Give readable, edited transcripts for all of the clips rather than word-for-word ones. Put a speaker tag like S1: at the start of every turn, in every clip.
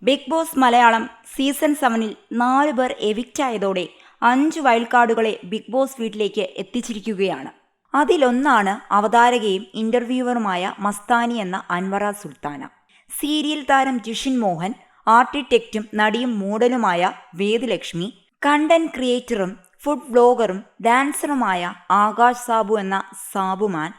S1: Big boss Malayalam season 7-ൽ 4 പേർ evict ആയതോടെ 5 wild കാർഡുകളെ big boss വീട്ടിലേക്ക് എത്തിച്ചിരിക്കുകയാണ്. അതിലൊന്നാണ് അവതാരകയും ഇന്റർവ്യൂവറുമായ മസ്താനി എന്ന അൻവറ സുൽത്താന. സീരിയൽ താരം ജിഷിൻ മോഹൻ, ആർക്കിടെക്റ്റും നടിയും മോഡലുമായ വേദലക്ഷ്മി, കണ്ടന്റ് ക്രിയേറ്ററും ഫുഡ് വ്ലോഗറും ഡാൻസറുമായ ആകാശ് സാബു എന്ന സാബുമാൻ.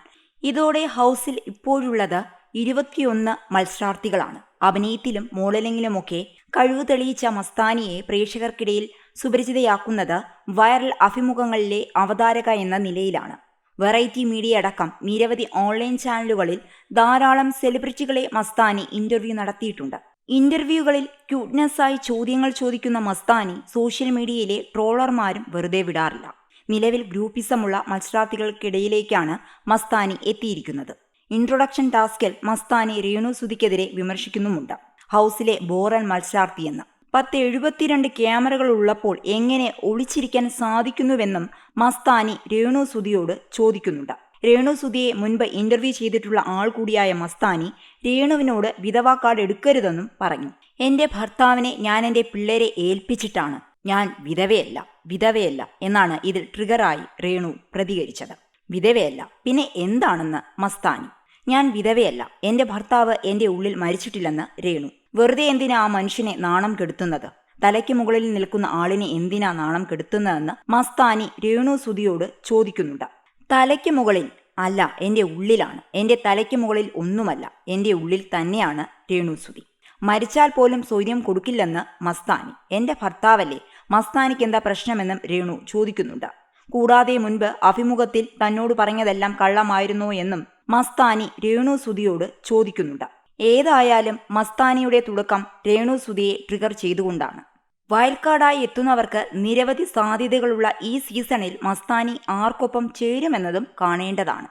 S1: ഇതോടെ ഹൗസിൽ ഇപ്പോഴുള്ളത് 21 മത്സരാർത്ഥികളാണ്. അഭിനയത്തിലും മോഡലിംഗിലുമൊക്കെ കഴിവ് തെളിയിച്ച മസ്താനിയെ പ്രേക്ഷകർക്കിടയിൽ സുപരിചിതയാക്കുന്നത് വൈറൽ അഭിമുഖങ്ങളിലെ അവതാരക എന്ന നിലയിലാണ്. വെറൈറ്റി മീഡിയ അടക്കം നിരവധി ഓൺലൈൻ ചാനലുകളിൽ ധാരാളം സെലിബ്രിറ്റികളെ മസ്താനി ഇന്റർവ്യൂ നടത്തിയിട്ടുണ്ട്. ഇന്റർവ്യൂകളിൽ ക്യൂട്ട്നെസ്സായി ചോദ്യങ്ങൾ ചോദിക്കുന്ന മസ്താനി സോഷ്യൽ മീഡിയയിലെ ട്രോളർമാരും വെറുതെ വിടാറില്ല. നിലവിൽ ഗ്രൂപ്പിസമുള്ള മത്സരാർത്ഥികൾക്കിടയിലേക്കാണ് മസ്താനി എത്തിയിരിക്കുന്നത്. ഇൻട്രൊഡക്ഷൻ ടാസ്കിൽ മസ്താനി രേണു സുധിക്കെതിരെ വിമർശിക്കുന്നുമുണ്ട്. ഹൗസിലെ ബോറൻ മത്സരാർത്ഥിയെന്ന് 1072 ക്യാമറകൾ ഉള്ളപ്പോൾ എങ്ങനെ ഒളിച്ചിരിക്കാൻ സാധിക്കുന്നുവെന്നും മസ്താനി രേണു സുധിയോട് ചോദിക്കുന്നുണ്ട്. രേണു സുധിയെ മുൻപ് ഇന്റർവ്യൂ ചെയ്തിട്ടുള്ള ആൾ കൂടിയായ മസ്താനി രേണുവിനോട് വിധവാ കാർഡ് എടുക്കരുതെന്നും പറഞ്ഞു. എന്റെ ഭർത്താവിനെ ഞാൻ എന്റെ പിള്ളേരെ ഏൽപ്പിച്ചിട്ടാണ്, ഞാൻ വിധവയല്ല എന്നാണ് ഇതിൽ ട്രിഗറായി രേണു പ്രതികരിച്ചത്. വിധവയല്ല പിന്നെ എന്താണെന്ന് മസ്താനി. ഞാൻ വിധവയല്ല, എന്റെ ഭർത്താവ് എന്റെ ഉള്ളിൽ മരിച്ചിട്ടില്ലെന്ന് രേണു. വെറുതെ എന്തിനാ ആ മനുഷ്യനെ നാണം കെടുത്തുന്നത്? തലയ്ക്ക് മുകളിൽ നിൽക്കുന്ന ആളിനെ എന്തിനാ നാണം കെടുത്തുന്നതെന്ന് മസ്താനി രേണു സുധിയോട് ചോദിക്കുന്നുണ്ട്. തലയ്ക്ക് മുകളിൽ അല്ല, എന്റെ ഉള്ളിലാണ്. എന്റെ തലയ്ക്ക് മുകളിൽ ഒന്നുമല്ല, എന്റെ ഉള്ളിൽ തന്നെയാണ് രേണു സുധി. മരിച്ചാൽ പോലും സ്വൈര്യം കൊടുക്കില്ലെന്ന് മസ്താനി. എന്റെ ഭർത്താവല്ലേ, മസ്താനിക്ക് എന്താ പ്രശ്നമെന്നും രേണു ചോദിക്കുന്നുണ്ട്. കൂടാതെ മുൻപ് അഭിമുഖത്തിൽ തന്നോട് പറഞ്ഞതെല്ലാം കള്ളമായിരുന്നോ എന്നും മസ്താനി രേണു സുധിയോട് ചോദിക്കുന്നുണ്ട്. ഏതായാലും മസ്താനിയുടെ തുടക്കം രേണു സുധിയെ ട്രിഗർ ചെയ്തുകൊണ്ടാണ്. വൈൽഡ് കാർഡായി എത്തുന്നവർക്ക് നിരവധി സാധ്യതകളുള്ള ഈ സീസണിൽ മസ്താനി ആർക്കൊപ്പം ചേരുമെന്നതും കാണേണ്ടതാണ്.